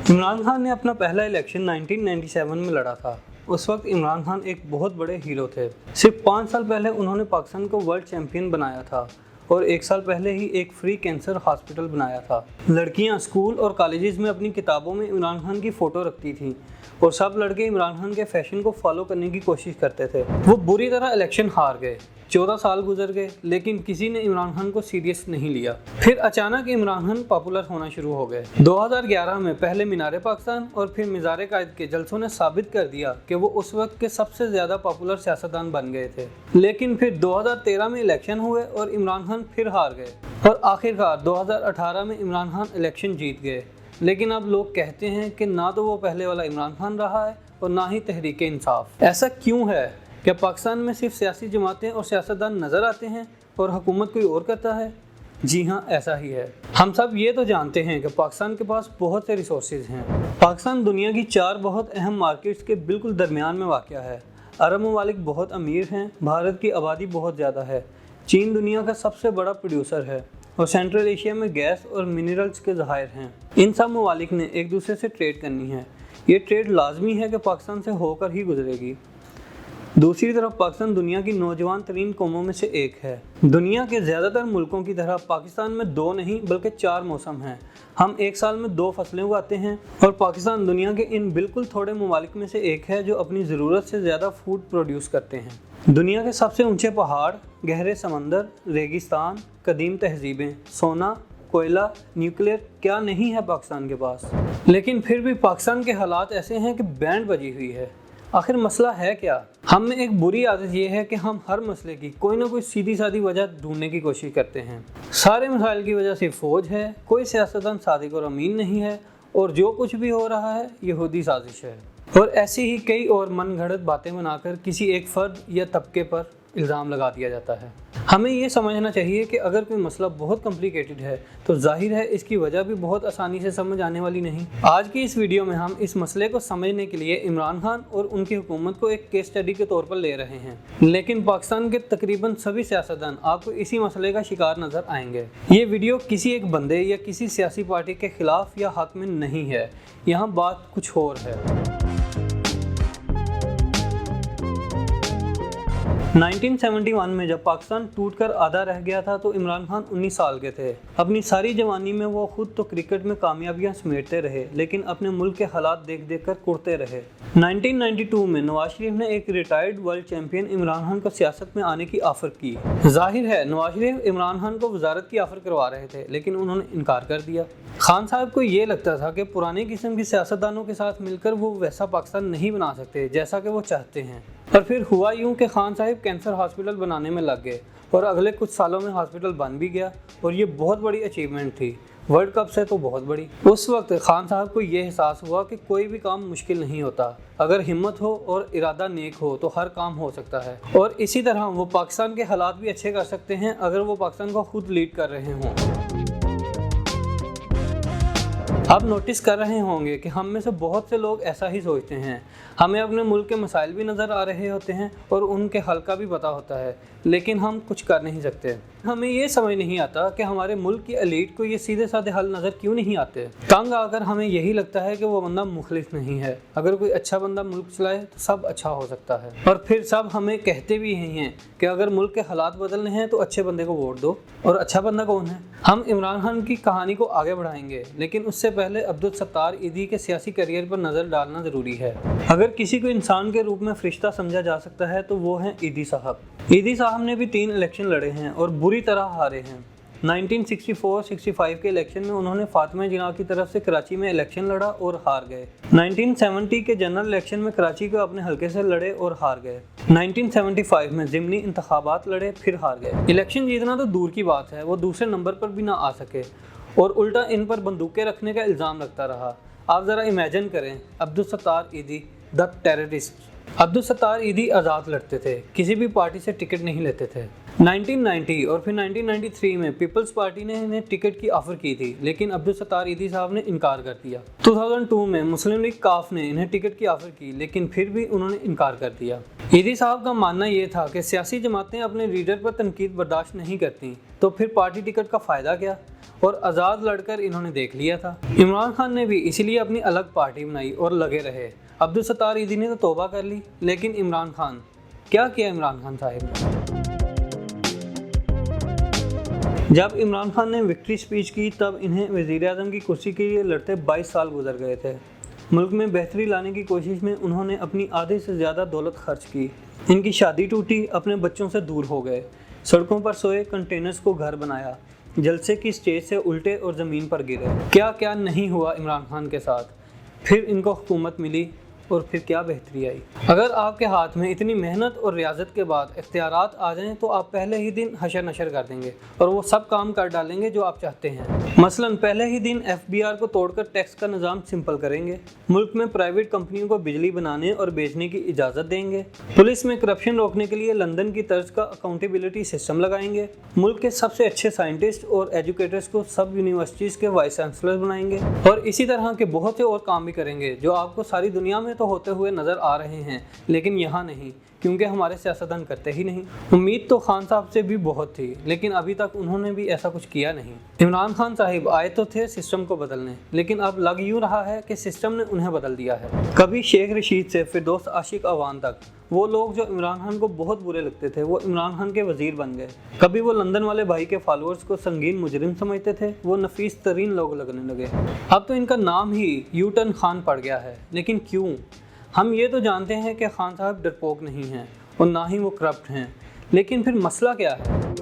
इमरान खान ने अपना पहला इलेक्शन 1997 में लड़ा था। उस वक्त इमरान खान एक बहुत बड़े हीरो थे। सिर्फ 5 साल पहले उन्होंने पाकिस्तान को वर्ल्ड चैंपियन बनाया था और 1 साल पहले ही एक फ्री कैंसर हॉस्पिटल बनाया था। लड़कियां स्कूल और कॉलेजेस में अपनी किताबों में इमरान खान की फ़ोटो रखती थीं और सब लड़के इमरान खान के फैशन को फॉलो करने की कोशिश करते थे। वो बुरी तरह इलेक्शन हार गए। 14 साल गुजर गए लेकिन किसी ने इमरान खान को सीरियस नहीं लिया। फिर अचानक इमरान खान पॉपुलर होना शुरू हो गए। 2011 में पहले मीनारे पाकिस्तान और फिर मज़ार कायद के जलसों ने साबित कर दिया कि वो उस वक्त के सबसे ज़्यादा पॉपुलर सियासतदान बन गए थे। लेकिन फिर 2013 में इलेक्शन हुए और इमरान खान फिर हार गए और आखिरकार 2018 में इमरान खान इलेक्शन जीत गए। लेकिन अब लोग कहते हैं कि ना तो वो पहले वाला इमरान खान रहा है और ना ही तहरीक इंसाफ। ऐसा क्यों है? क्या पाकिस्तान में सिर्फ सियासी जमातें और सियासतदान नज़र आते हैं और हुकूमत कोई और करता है? जी हाँ, ऐसा ही है। हम सब ये तो जानते हैं कि पाकिस्तान के पास बहुत से रिसोर्सेज हैं। पाकिस्तान दुनिया की 4 बहुत अहम मार्केट्स के बिल्कुल दरमियान में वाक़या है। अरब ममालिक बहुत अमीर हैं, भारत की आबादी बहुत ज़्यादा है, चीन दुनिया का सबसे बड़ा प्रोड्यूसर है और सेंट्रल एशिया में गैस और मिनरल्स के ज़खायर हैं। इन सब ममालिक ने एक दूसरे से ट्रेड करनी है। ये ट्रेड लाजमी है कि पाकिस्तान से होकर ही गुजरेगी। दूसरी तरफ पाकिस्तान दुनिया की नौजवान तरीन कौमों में से एक है। दुनिया के ज़्यादातर मुल्कों की तरह पाकिस्तान में 2 नहीं बल्कि 4 मौसम हैं। हम एक साल में 2 फसलें उगाते हैं और पाकिस्तान दुनिया के इन बिल्कुल थोड़े ममालिक में से एक है जो अपनी ज़रूरत से ज़्यादा फूड प्रोड्यूस करते हैं। दुनिया के सबसे ऊंचे पहाड़, गहरे समंदर, रेगिस्तान, कदीम तहजीबें, सोना, कोयला, न्यूक्लियर क्या नहीं है पाकिस्तान के पास। लेकिन फिर भी पाकिस्तान के हालात ऐसे हैं कि बैंड बजी हुई है। आखिर मसला है क्या? हम में एक बुरी आदत ये है कि हम हर मसले की कोई ना कोई सीधी सादी वजह ढूंढने की कोशिश करते हैं। सारे मसाइल की वजह सिर्फ फौज है, कोई सियासतदान सादिक और अमीन नहीं है और जो कुछ भी हो रहा है यहूदी साजिश है। और ऐसी ही कई और मनगढ़ंत बातें बनाकर किसी एक फ़र्द या तबके पर इल्ज़ाम लगा दिया जाता है। हमें ये समझना चाहिए कि अगर कोई मसला बहुत कॉम्प्लिकेटेड है तो जाहिर है इसकी वजह भी बहुत आसानी से समझ आने वाली नहीं। आज की इस वीडियो में हम इस मसले को समझने के लिए इमरान खान और उनकी हुकूमत को एक केस स्टडी के तौर पर ले रहे हैं। लेकिन पाकिस्तान के तकरीबन सभी सियासतदान आपको इसी मसले का शिकार नजर आएंगे। ये वीडियो किसी एक बंदे या किसी सियासी पार्टी के खिलाफ या हक में नहीं है। यहाँ बात कुछ और है। 1971 में जब पाकिस्तान टूटकर आधा रह गया था तो इमरान खान 19 साल के थे। अपनी सारी जवानी में वो खुद तो क्रिकेट में कामयाबियां समेटते रहे लेकिन अपने मुल्क के हालात देख देख कर कुड़ते रहे। 1992 में नवाज शरीफ ने एक retired world champion Imran Khan को सियासत में आने की ऑफर की। जाहिर है नवाज शरीफ इमरान खान को वजारत की ऑफर करवा रहे थे लेकिन उन्होंने इनकार कर दिया। खान साहब को ये लगता था कि पुरानी किस्म की सियासतदानों के साथ मिलकर वो वैसा पाकिस्तान नहीं बना सकते जैसा कि वो चाहते हैं। और फिर हुआ यूँ कि खान साहब कैंसर हॉस्पिटल बनाने में लग गए और अगले कुछ सालों में हॉस्पिटल बन भी गया और ये बहुत बड़ी अचीवमेंट थी। वर्ल्ड कप से तो बहुत बड़ी। उस वक्त खान साहब को ये एहसास हुआ कि कोई भी काम मुश्किल नहीं होता, अगर हिम्मत हो और इरादा नेक हो तो हर काम हो सकता है। और इसी तरह वो पाकिस्तान के हालात भी अच्छे कर सकते हैं अगर वो पाकिस्तान को खुद लीड कर रहे हों। आप नोटिस कर रहे होंगे कि हम में से बहुत से लोग ऐसा ही सोचते हैं। हमें अपने मुल्क के मसाइल भी नज़र आ रहे होते हैं और उनके हल का भी पता होता है लेकिन हम कुछ कर नहीं सकते। हमें ये समझ नहीं आता कि हमारे मुल्क की एलीट को ये सीधे साधे हल नज़र क्यों नहीं आते। तंग आकर हमें यही लगता है कि वो बंदा मुखलिस नहीं है, अगर कोई अच्छा बंदा मुल्क चलाए तो सब अच्छा हो सकता है। और फिर सब हमें कहते भी यही हैं कि अगर मुल्क के हालात बदलने हैं तो अच्छे बंदे को वोट दो। और अच्छा बंदा कौन है? हम इमरान खान की कहानी को आगे बढ़ाएंगे लेकिन उससे पहले अब्दुल सत्तार ईदी के सियासी करियर पर नज़र डालना ज़रूरी है। अगर किसी को इंसान के रूप में फरिश्ता समझा जा सकता है तो वो हैं ईदी साहब। ईदी साहब ने भी 3 इलेक्शन लड़े हैं और बुरी तरह हारे हैं। 1964-65 के इलेक्शन में उन्होंने फातिमा जिन्ना की तरफ से कराची में इलेक्शन लड़ा और हार गए। 1970 के जनरल इलेक्शन में कराची को अपने हल्के से लड़े और हार गए। 1975 में ज़िमनी इंतखाबात लड़े फिर हार गए। इलेक्शन जीतना तो दूर की बात है, वो दूसरे नंबर पर भी ना आ सके और उल्टा इन पर बंदूकें रखने का इल्ज़ाम लगता रहा। आप ज़रा इमेजिन करें, अब्दुल सत्तार ईदी द टेररिस्ट। अब्दुल सत्तार ईदी आज़ाद लड़ते थे, किसी भी पार्टी से टिकट नहीं लेते थे। 1990 और फिर 1993 में पीपल्स पार्टी ने इन्हें टिकट की ऑफर की थी, लेकिन अब्दुल सत्तार ईदी साहब ने इनकार कर दिया। 2002 में मुस्लिम लीग काफ ने इन्हें टिकट की ऑफर की, लेकिन फिर भी उन्होंने इनकार कर दिया। ईदी साहब का मानना यह था कि सियासी जमातें अपने लीडर पर तनकीद बर्दाश्त नहीं करती, तो फिर पार्टी टिकट का फ़ायदा क्या, और आज़ाद लड़कर इन्होंने देख लिया था। इमरान खान ने भी इसीलिए अपनी अलग पार्टी बनाई और लगे रहे। अब्दुल सत्तार ईदी ने तो तौबा कर ली, लेकिन इमरान खान, क्या किया इमरान खान साहब ने? जब इमरान खान ने विक्ट्री स्पीच की तब इन्हें वज़ीर-ए-आज़म की कुर्सी के लिए लड़ते 22 साल गुजर गए थे। मुल्क में बेहतरी लाने की कोशिश में उन्होंने अपनी आधे से ज़्यादा दौलत खर्च की। इनकी शादी टूटी, अपने बच्चों से दूर हो गए, सड़कों पर सोए, कंटेनर्स को घर बनाया, जलसे की स्टेज से उल्टे और ज़मीन पर गिरे। क्या क्या नहीं हुआ इमरान खान के साथ। फिर इनको हुकूमत मिली और फिर क्या बेहतरी आई। अगर आपके हाथ में इतनी मेहनत और रियाजत के बाद इख्तियारात आ जाएं तो आप पहले ही दिन हशर नशर कर देंगे और वो सब काम कर डालेंगे जो आप चाहते हैं। मसलन पहले ही दिन FBR को तोड़कर टैक्स का निज़ाम सिंपल करेंगे, मुल्क में प्राइवेट कंपनियों को बिजली बनाने और बेचने की इजाज़त देंगे, पुलिस में करप्शन रोकने के लिए लंदन की तर्ज का अकाउंटेबिलिटी सिस्टम लगाएंगे, मुल्क के सबसे अच्छे साइंटिस्ट और एजुकेटर्स को सब यूनिवर्सिटीज़ के वाइस चांसलर बनाएंगे, और इसी तरह के बहुत से और काम भी करेंगे जो आपको सारी दुनिया में तो होते हुए नज़र आ रहे हैं, लेकिन यहाँ नहीं, क्योंकि हमारे सियासतदान करते ही नहीं। उम्मीद तो खान साहब से भी बहुत थी, लेकिन अभी तक उन्होंने भी ऐसा कुछ किया नहीं। इमरान खान साहिब आए तो थे सिस्टम को बदलने, लेकिन अब लग यूँ रहा है कि सिस्टम ने उन्हें बदल दिया है। कभी शेख रशीद से फिरदौस आशिक अवान तक वो लोग जो इमरान खान को बहुत बुरे लगते थे वो इमरान खान के वजीर बन गए। कभी वो लंदन वाले भाई के फॉलोअर्स को संगीन मुजरिम समझते थे, वो नफीस तरीन लोग लगने लगे। अब तो इनका नाम ही यूटर्न खान पड़ गया है। लेकिन क्यों? हम ये तो जानते हैं कि खान साहब डरपोक नहीं हैं और ना ही वो करप्ट हैं, लेकिन फिर मसला क्या है?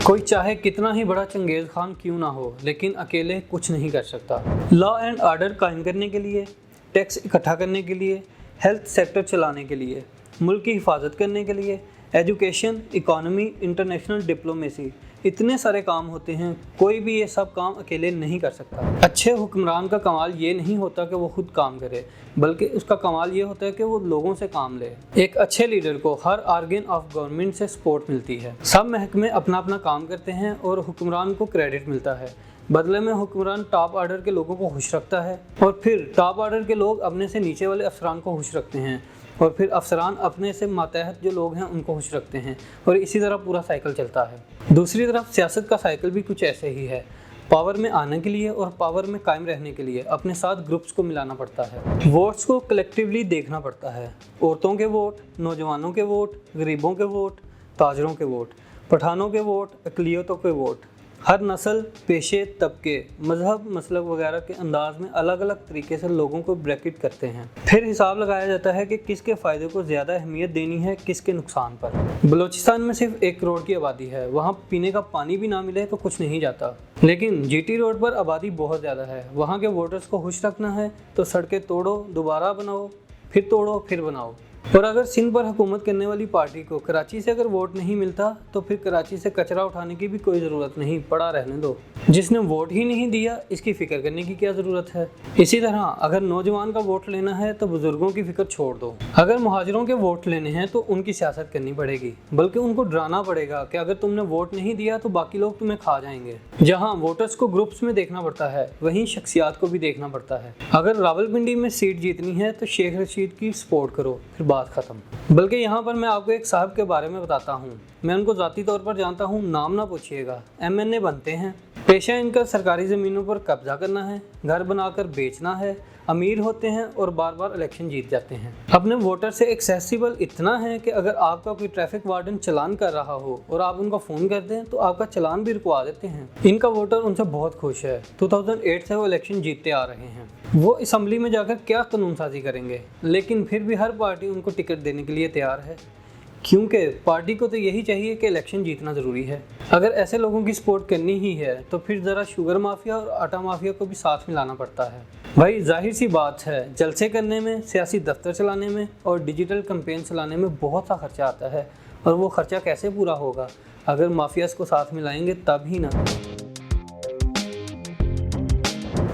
कोई चाहे कितना ही बड़ा चंगेज़ खान क्यों ना हो, लेकिन अकेले कुछ नहीं कर सकता। लॉ एंड ऑर्डर कायम करने के लिए, टैक्स इकट्ठा करने के लिए, हेल्थ सेक्टर चलाने के लिए, मुल्क की हिफाजत करने के लिए, एजुकेशन, इकॉनमी, इंटरनेशनल डिप्लोमेसी, इतने सारे काम होते हैं। कोई भी ये सब काम अकेले नहीं कर सकता। अच्छे हुक्मरान का कमाल ये नहीं होता कि वो खुद काम करे, बल्कि उसका कमाल ये होता है कि वो लोगों से काम ले। एक अच्छे लीडर को हर आर्गन ऑफ गवर्नमेंट से सपोर्ट मिलती है। सब महकमे अपना अपना काम करते हैं और हुक्मरान को क्रेडिट मिलता है। बदले में हुक्मरान टॉप ऑर्डर के लोगों को खुश रखता है, और फिर टॉप ऑर्डर के लोग अपने से नीचे वाले अफसरान को खुश रखते हैं, और फिर अफसरान अपने से मातहत जो लोग हैं उनको खुश रखते हैं, और इसी तरह पूरा साइकिल चलता है। दूसरी तरफ सियासत का साइकिल भी कुछ ऐसे ही है। पावर में आने के लिए और पावर में कायम रहने के लिए अपने साथ ग्रुप्स को मिलाना पड़ता है। वोट्स को कलेक्टिवली देखना पड़ता है। औरतों के वोट, नौजवानों के वोट, गरीबों के वोट, ताजरों के वोट, पठानों के वोट, अक़लियतों के वोट। हर नस्ल, पेशे, तबके, मजहब, मसलक वगैरह के अंदाज में अलग अलग तरीके से लोगों को ब्रैकेट करते हैं। फिर हिसाब लगाया जाता है कि किसके फ़ायदे को ज़्यादा अहमियत देनी है, किसके नुकसान पर। बलूचिस्तान में सिर्फ 1 करोड़ की आबादी है, वहाँ पीने का पानी भी ना मिले तो कुछ नहीं जाता। लेकिन GT रोड पर आबादी बहुत ज़्यादा है। वहाँ के वोटर्स को खुश रखना है तो सड़कें तोड़ो, दोबारा बनाओ, फिर तोड़ो, फिर बनाओ। और अगर सिंध पर हुकूमत करने वाली पार्टी को कराची से अगर वोट नहीं मिलता तो फिर कराची से कचरा उठाने की भी कोई ज़रूरत नहीं, पड़ा रहने दो। जिसने वोट ही नहीं दिया इसकी फ़िक्र करने की क्या ज़रूरत है। इसी तरह अगर नौजवान का वोट लेना है तो बुज़ुर्गों की फ़िक्र छोड़ दो। अगर मुहाजिरों के वोट लेने हैं तो उनकी सियासत करनी पड़ेगी, बल्कि उनको डराना पड़ेगा कि अगर तुमने वोट नहीं दिया तो बाकी लोग तुम्हें खा जाएंगे। जहाँ वोटर्स को ग्रुप्स में देखना पड़ता है, वहीं शख्सियात को भी देखना पड़ता है। अगर रावलपिंडी में सीट जीतनी है तो शेख रशीद की सपोर्ट करो, फिर बात ख़त्म। बल्कि यहाँ पर मैं आपको एक साहब के बारे में बताता हूँ। मैं उनको ज़ाती तौर पर जानता हूँ, नाम ना पूछिएगा। MNA बनते हैं, पेशा इनका सरकारी ज़मीनों पर कब्जा करना है, घर बनाकर बेचना है, अमीर होते हैं और बार बार इलेक्शन जीत जाते हैं। अपने वोटर से एक्सेसिबल इतना है कि अगर आपका कोई ट्रैफिक वार्डन चलान कर रहा हो और आप उनका फ़ोन कर दें तो आपका चलान भी रुकवा देते हैं। इनका वोटर उनसे बहुत खुश है। 2008 से वो इलेक्शन जीतते आ रहे हैं। वो असम्बली में जाकर क्या कानून साजी करेंगे, लेकिन फिर भी हर पार्टी उनको टिकट देने के लिए तैयार है, क्योंकि पार्टी को तो यही चाहिए कि इलेक्शन जीतना ज़रूरी है। अगर ऐसे लोगों की सपोर्ट करनी ही है तो फिर ज़रा शुगर माफिया और आटा माफिया को भी साथ में लाना पड़ता है। भाई जाहिर सी बात है, जलसे करने में, सियासी दफ्तर चलाने में और डिजिटल कैंपेन चलाने में बहुत सा खर्चा आता है, और वो खर्चा कैसे पूरा होगा अगर माफियाज को साथ में लाएंगे तब ही ना।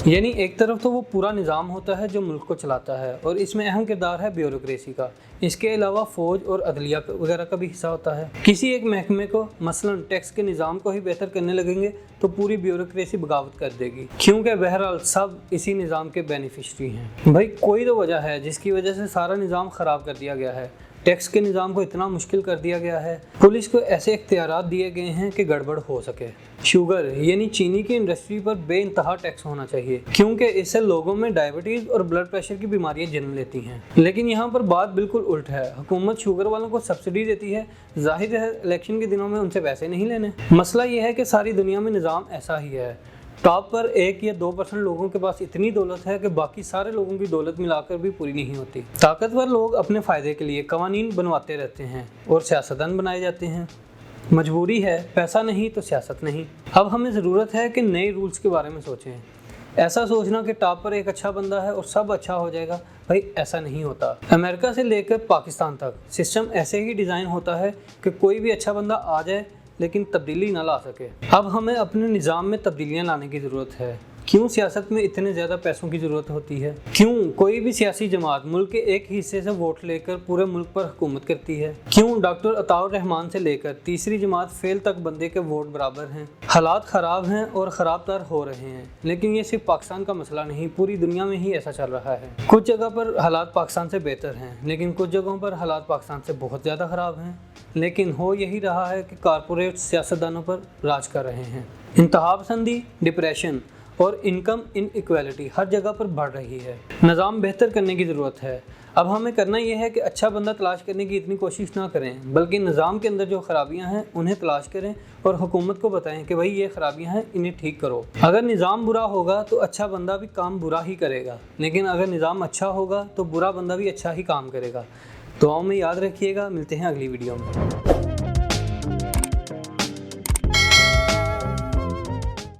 यानी एक तरफ तो वो पूरा निज़ाम होता है जो मुल्क को चलाता है और इसमें अहम किरदार है ब्यूरोक्रेसी का। इसके अलावा फ़ौज और अदलिया वगैरह का भी हिस्सा होता है। किसी एक महकमे को मसलन टैक्स के निज़ाम को ही बेहतर करने लगेंगे तो पूरी ब्यूरोक्रेसी बगावत कर देगी, क्योंकि बहरहाल सब इसी निज़ाम के बेनिफिशरी हैं। भाई कोई तो वजह है जिसकी वजह से सारा निज़ाम ख़राब कर दिया गया है। टैक्स के निज़ाम को इतना मुश्किल कर दिया गया है, पुलिस को ऐसे इख्तियारात दिए गए हैं कि गड़बड़ हो सके। शुगर यानी चीनी की इंडस्ट्री पर बेइंतहा टैक्स होना चाहिए, क्योंकि इससे लोगों में डायबिटीज़ और ब्लड प्रेशर की बीमारियां जन्म लेती हैं। लेकिन यहाँ पर बात बिल्कुल उल्ट है। हुकूमत शुगर वालों को सब्सिडी देती है, जाहिर है इलेक्शन के दिनों में उनसे पैसे नहीं लेने। मसला यह है कि सारी दुनिया में निज़ाम ऐसा ही है। टॉप पर 1 या 2% लोगों के पास इतनी दौलत है कि बाकी सारे लोगों की दौलत मिलाकर भी पूरी नहीं होती। ताकतवर लोग अपने फ़ायदे के लिए कवानीन बनवाते रहते हैं और सियासतदान बनाए जाते हैं। मजबूरी है, पैसा नहीं तो सियासत नहीं। अब हमें ज़रूरत है कि नए रूल्स के बारे में सोचें। ऐसा सोचना कि टॉप पर एक अच्छा बंदा है और सब अच्छा हो जाएगा, भाई ऐसा नहीं होता। अमेरिका से लेकर पाकिस्तान तक सिस्टम ऐसे ही डिज़ाइन होता है कि कोई भी अच्छा बंदा आ जाए लेकिन तब्दीली ना ला सके। अब हमें अपने निज़ाम में तब्दीलियां लाने की ज़रूरत है। क्यों सियासत में इतने ज़्यादा पैसों की ज़रूरत होती है? क्यों कोई भी सियासी जमात मुल्क के एक हिस्से से वोट लेकर पूरे मुल्क पर हुकूमत करती है? क्यों डॉक्टर अताउर रहमान से लेकर तीसरी जमात फेल तक बंदे के वोट बराबर हैं? हालात ख़राब हैं और ख़राब तर हो रहे हैं, लेकिन ये सिर्फ पाकिस्तान का मसला नहीं, पूरी दुनिया में ही ऐसा चल रहा है। कुछ जगह पर हालात पाकिस्तान से बेहतर हैं, लेकिन कुछ जगहों पर हालात पाकिस्तान से बहुत ज़्यादा ख़राब हैं। लेकिन हो यही रहा है कि कारपोरेट सियासतदानों पर राज कर रहे हैं। इंतहापसंदी, डिप्रेशन और इनकम इनइक्वालिटी हर जगह पर बढ़ रही है। निज़ाम बेहतर करने की ज़रूरत है। अब हमें करना यह है कि अच्छा बंदा तलाश करने की इतनी कोशिश ना करें, बल्कि निज़ाम के अंदर जो ख़राबियां हैं उन्हें तलाश करें और हुकूमत को बताएं कि भाई ये ख़राबियां हैं, इन्हें ठीक करो। अगर निज़ाम बुरा होगा तो अच्छा बंदा भी काम बुरा ही करेगा, लेकिन अगर निज़ाम अच्छा होगा तो बुरा बंदा भी अच्छा ही काम करेगा। दुआओं में याद रखिएगा। मिलते हैं अगली वीडियो में।